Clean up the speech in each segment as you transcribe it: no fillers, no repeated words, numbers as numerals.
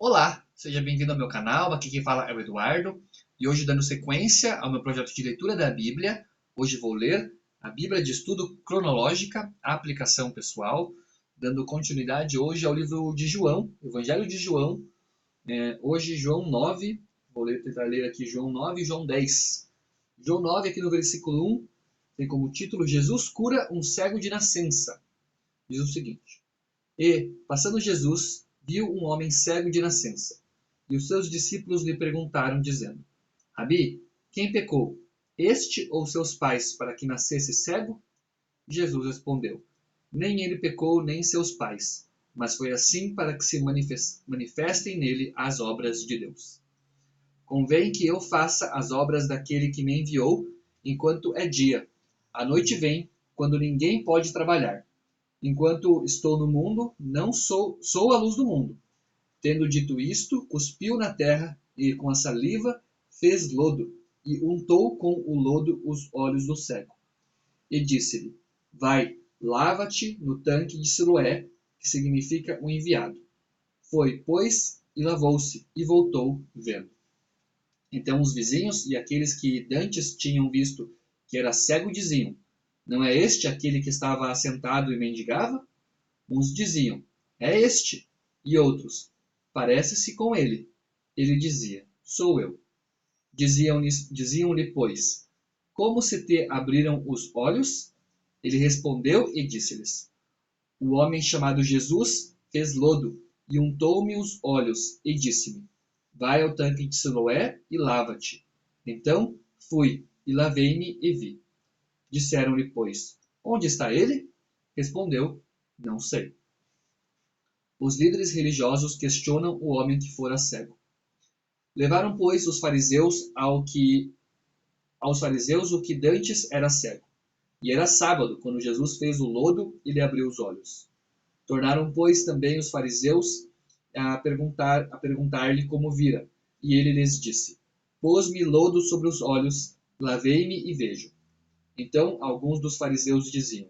Olá, seja bem-vindo ao meu canal, aqui quem fala é o Eduardo, e hoje dando sequência ao meu projeto de leitura da Bíblia, hoje vou ler a Bíblia de Estudo Cronológica, Aplicação Pessoal, dando continuidade hoje ao livro de João, Evangelho de João, hoje João 9, tentar ler aqui João 9 e João 10. João 9, aqui no versículo 1, tem como título Jesus cura um cego de nascença. Diz o seguinte: E, passando Jesus, viu um homem cego de nascença. E os seus discípulos lhe perguntaram, dizendo: Rabi, quem pecou, este ou seus pais, para que nascesse cego? Jesus respondeu: Nem ele pecou, nem seus pais, mas foi assim para que se manifestem nele as obras de Deus. Convém que eu faça as obras daquele que me enviou, enquanto é dia. A noite vem, quando ninguém pode trabalhar. Enquanto estou no mundo, não sou a luz do mundo. Tendo dito isto, cuspiu na terra e com a saliva fez lodo e untou com o lodo os olhos do cego. E disse-lhe: Vai, lava-te no tanque de Siloé, que significa o enviado. Foi, pois, e lavou-se e voltou vendo. Então os vizinhos e aqueles que dantes tinham visto que era cego diziam: Não é este aquele que estava assentado e mendigava? Uns diziam: É este. E outros: Parece-se com ele. Ele dizia: Sou eu. Diziam-lhe, pois: Como se te abriram os olhos? Ele respondeu e disse-lhes: O homem chamado Jesus fez lodo e untou-me os olhos e disse-me: Vai ao tanque de Siloé e lava-te. Então fui e lavei-me e vi. Disseram-lhe, pois: Onde está ele? Respondeu: Não sei. Os líderes religiosos questionam o homem que fora cego. Levaram, pois, aos fariseus o que dantes era cego. E era sábado, quando Jesus fez o lodo e lhe abriu os olhos. Tornaram, pois, também os fariseus a perguntar-lhe como vira. E ele lhes disse: Pôs-me lodo sobre os olhos, lavei-me e vejo. Então alguns dos fariseus diziam: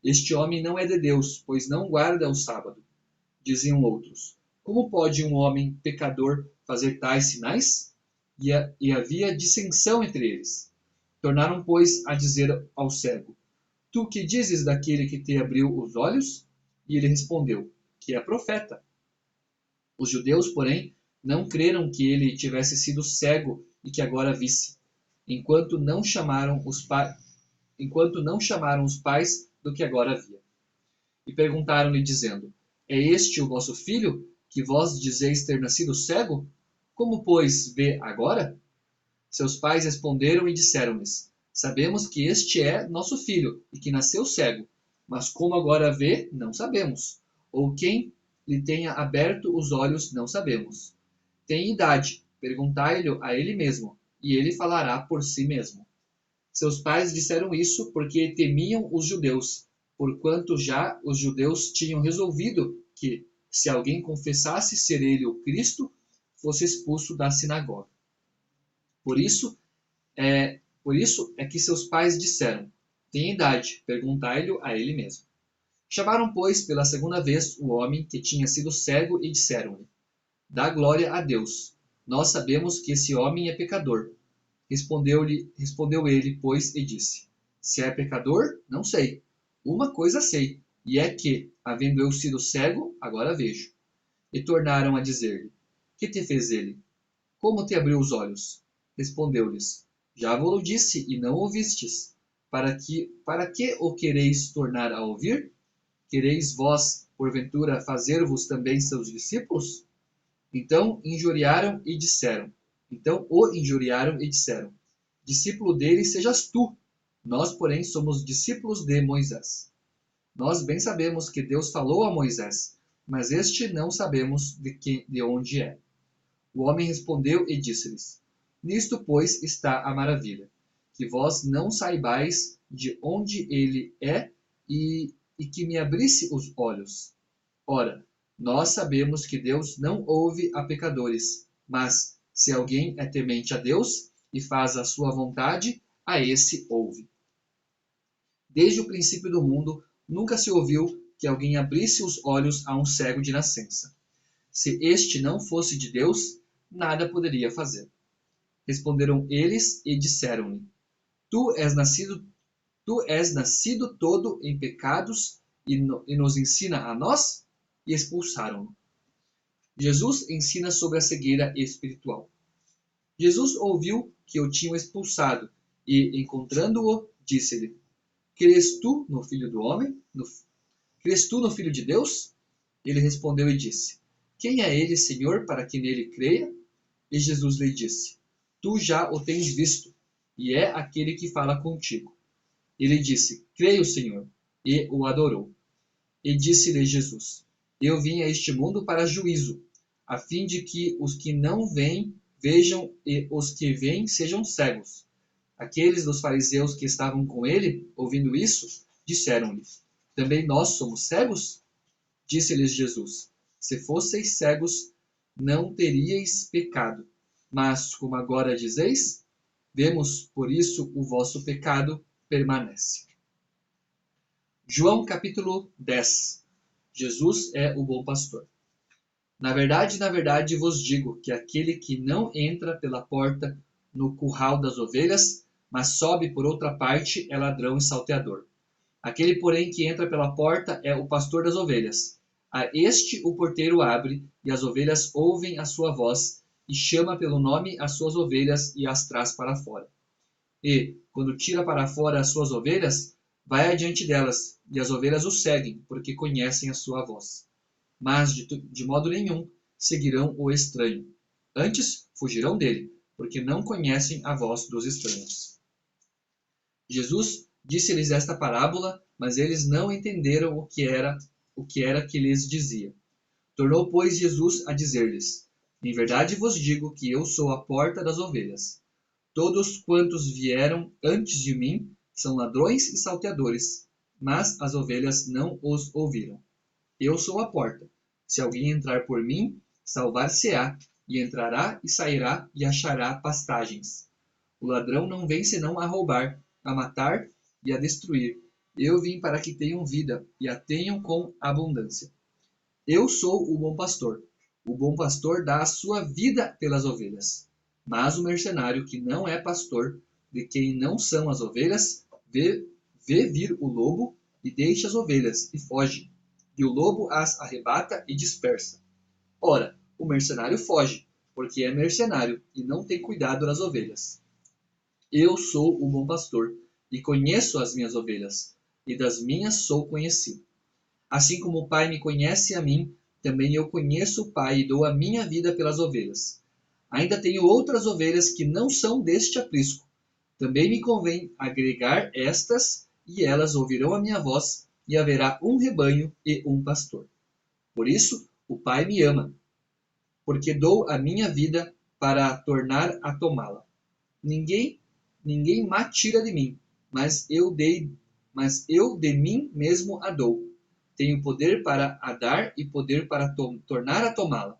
Este homem não é de Deus, pois não guarda o sábado. Diziam outros: Como pode um homem pecador fazer tais sinais? E havia dissensão entre eles. Tornaram, pois, a dizer ao cego: Tu que dizes daquele que te abriu os olhos? E ele respondeu: Que é profeta. Os judeus, porém, não creram que ele tivesse sido cego e que agora visse, enquanto não chamaram os pais do que agora via. E perguntaram-lhe, dizendo: É este o vosso filho, que vós dizeis ter nascido cego? Como, pois, vê agora? Seus pais responderam e disseram-lhes: Sabemos que este é nosso filho e que nasceu cego, mas como agora vê, não sabemos. Ou quem lhe tenha aberto os olhos, não sabemos. Tem idade, perguntai-lhe a ele mesmo, e ele falará por si mesmo. Seus pais disseram isso porque temiam os judeus, porquanto já os judeus tinham resolvido que, se alguém confessasse ser ele o Cristo, fosse expulso da sinagoga. Por isso é que seus pais disseram: Tem idade, perguntai-lhe a ele mesmo. Chamaram, pois, pela segunda vez o homem que tinha sido cego e disseram-lhe: Dá glória a Deus. Nós sabemos que esse homem é pecador. Respondeu ele, pois, e disse: Se é pecador, não sei. Uma coisa sei, e é que, havendo eu sido cego, agora vejo. E tornaram a dizer-lhe: Que te fez ele? Como te abriu os olhos? Respondeu-lhes: Já vos disse, e não ouvistes. Para que o quereis tornar a ouvir? Quereis vós, porventura, fazer-vos também seus discípulos? Então o injuriaram e disseram: Discípulo dele sejas tu. Nós, porém, somos discípulos de Moisés. Nós bem sabemos que Deus falou a Moisés, mas este não sabemos de onde é. O homem respondeu e disse-lhes: Nisto, pois, está a maravilha, que vós não saibais de onde ele é e que me abrisse os olhos. Ora, nós sabemos que Deus não ouve a pecadores, mas, se alguém é temente a Deus e faz a sua vontade, a esse ouve. Desde o princípio do mundo, nunca se ouviu que alguém abrisse os olhos a um cego de nascença. Se este não fosse de Deus, nada poderia fazer. Responderam eles e disseram-lhe: Tu és nascido todo em pecados e nos ensina a nós? E expulsaram-no. Jesus ensina sobre a cegueira espiritual. Jesus ouviu que o tinham expulsado e, encontrando-o, disse-lhe: Crês tu no Filho do Homem? Crês tu no Filho de Deus? Ele respondeu e disse: Quem é ele, Senhor, para que nele creia? E Jesus lhe disse: Tu já o tens visto, e é aquele que fala contigo. Ele disse: Creio, Senhor, e o adorou. E disse-lhe Jesus: Eu vim a este mundo para juízo, a fim de que os que não veem vejam e os que veem sejam cegos. Aqueles dos fariseus que estavam com ele, ouvindo isso, disseram-lhe: Também nós somos cegos? Disse-lhes Jesus: Se fosseis cegos, não teríeis pecado. Mas, como agora dizeis, vemos, por isso o vosso pecado permanece. João capítulo 10. Jesus é o bom pastor. Na verdade vos digo que aquele que não entra pela porta no curral das ovelhas, mas sobe por outra parte, é ladrão e salteador. Aquele, porém, que entra pela porta é o pastor das ovelhas. A este o porteiro abre, e as ovelhas ouvem a sua voz, e chama pelo nome as suas ovelhas e as traz para fora. E, quando tira para fora as suas ovelhas, vai adiante delas, e as ovelhas o seguem, porque conhecem a sua voz. Mas, de modo nenhum, seguirão o estranho. Antes, fugirão dele, porque não conhecem a voz dos estranhos. Jesus disse-lhes esta parábola, mas eles não entenderam o que era que lhes dizia. Tornou, pois, Jesus a dizer-lhes: Em verdade vos digo que eu sou a porta das ovelhas. Todos quantos vieram antes de mim são ladrões e salteadores, mas as ovelhas não os ouviram. Eu sou a porta. Se alguém entrar por mim, salvar-se-á, e entrará e sairá e achará pastagens. O ladrão não vem senão a roubar, a matar e a destruir. Eu vim para que tenham vida e a tenham com abundância. Eu sou o bom pastor. O bom pastor dá a sua vida pelas ovelhas. Mas o mercenário que não é pastor, de quem não são as ovelhas, vê vir o lobo e deixa as ovelhas e foge. E o lobo as arrebata e dispersa. Ora, o mercenário foge, porque é mercenário e não tem cuidado das ovelhas. Eu sou o bom pastor, e conheço as minhas ovelhas, e das minhas sou conhecido. Assim como o Pai me conhece a mim, também eu conheço o Pai e dou a minha vida pelas ovelhas. Ainda tenho outras ovelhas que não são deste aprisco. Também me convém agregar estas, e elas ouvirão a minha voz, e haverá um rebanho e um pastor. Por isso, o Pai me ama, porque dou a minha vida para tornar a tomá-la. Ninguém ma tira de mim, mas eu de mim mesmo a dou. Tenho poder para a dar e poder para tornar a tomá-la.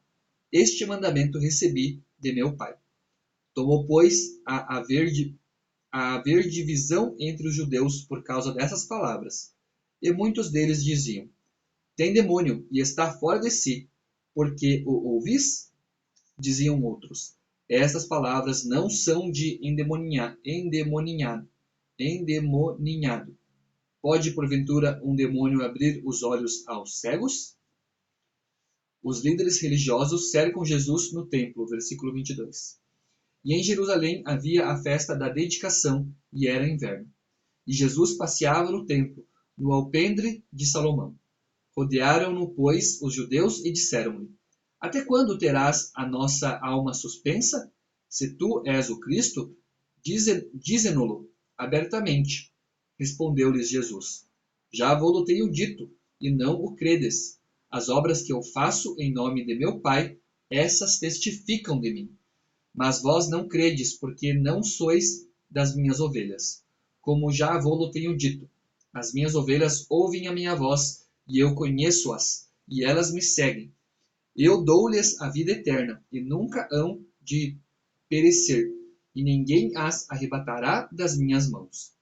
Este mandamento recebi de meu Pai. Tomou, pois, a haver divisão entre os judeus por causa dessas palavras. E muitos deles diziam: Tem demônio e está fora de si. Porque o ouvis? Diziam outros: Estas palavras não são de endemoninhado. Pode, porventura, um demônio abrir os olhos aos cegos? Os líderes religiosos cercam Jesus no templo, versículo 22. E em Jerusalém havia a festa da dedicação, e era inverno. E Jesus passeava no templo, no alpendre de Salomão. Rodearam-no, pois, os judeus e disseram-lhe: Até quando terás a nossa alma suspensa? Se tu és o Cristo, dize-no-lo abertamente. Respondeu-lhes Jesus: Já vou-lo tenho dito, e não o credes. As obras que eu faço em nome de meu Pai, essas testificam de mim. Mas vós não credes, porque não sois das minhas ovelhas. Como já vou-lo tenho dito, as minhas ovelhas ouvem a minha voz, e eu conheço-as, e elas me seguem. Eu dou-lhes a vida eterna, e nunca hão de perecer, e ninguém as arrebatará das minhas mãos.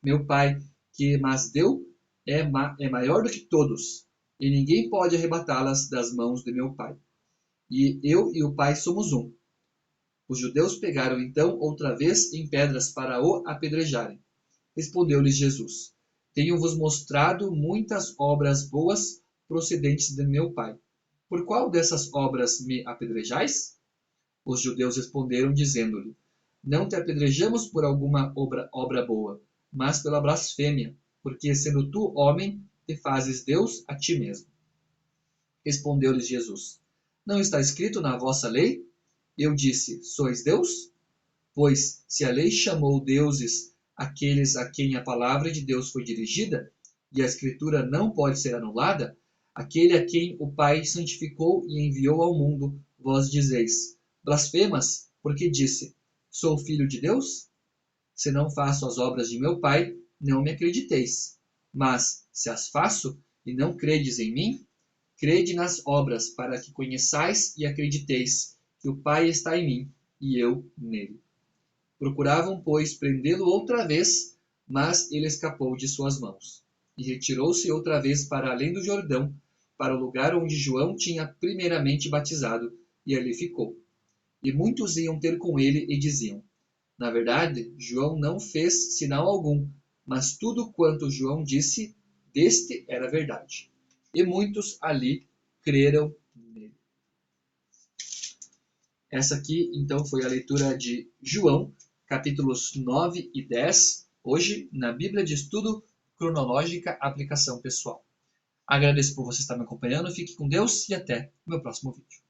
Meu Pai, que mas deu, é maior do que todos, e ninguém pode arrebatá-las das mãos de meu Pai. e eu e o Pai somos um. Os judeus pegaram então outra vez em pedras para o apedrejarem. Respondeu-lhes Jesus: Tenho-vos mostrado muitas obras boas procedentes de meu Pai. Por qual dessas obras me apedrejais? Os judeus responderam, dizendo-lhe: Não te apedrejamos por alguma obra boa, mas pela blasfêmia, porque, sendo tu homem, te fazes Deus a ti mesmo. Respondeu-lhes Jesus: Não está escrito na vossa lei? Eu disse: Sois Deus? Pois, se a lei chamou deuses aqueles a quem a palavra de Deus foi dirigida, e a Escritura não pode ser anulada, aquele a quem o Pai santificou e enviou ao mundo, vós dizeis: Blasfemas, porque disse: Sou filho de Deus? Se não faço as obras de meu Pai, não me acrediteis. Mas, se as faço e não credes em mim, crede nas obras, para que conheçais e acrediteis que o Pai está em mim e eu nele. Procuravam, pois, prendê-lo outra vez, mas ele escapou de suas mãos. E retirou-se outra vez para além do Jordão, para o lugar onde João tinha primeiramente batizado, e ali ficou. E muitos iam ter com ele e diziam: Na verdade, João não fez sinal algum, mas tudo quanto João disse, deste era verdade. E muitos ali creram nele. Essa aqui, então, foi a leitura de João, capítulos 9 e 10, hoje na Bíblia de Estudo Cronológica Aplicação Pessoal. Agradeço por você estar me acompanhando, fique com Deus e até o meu próximo vídeo.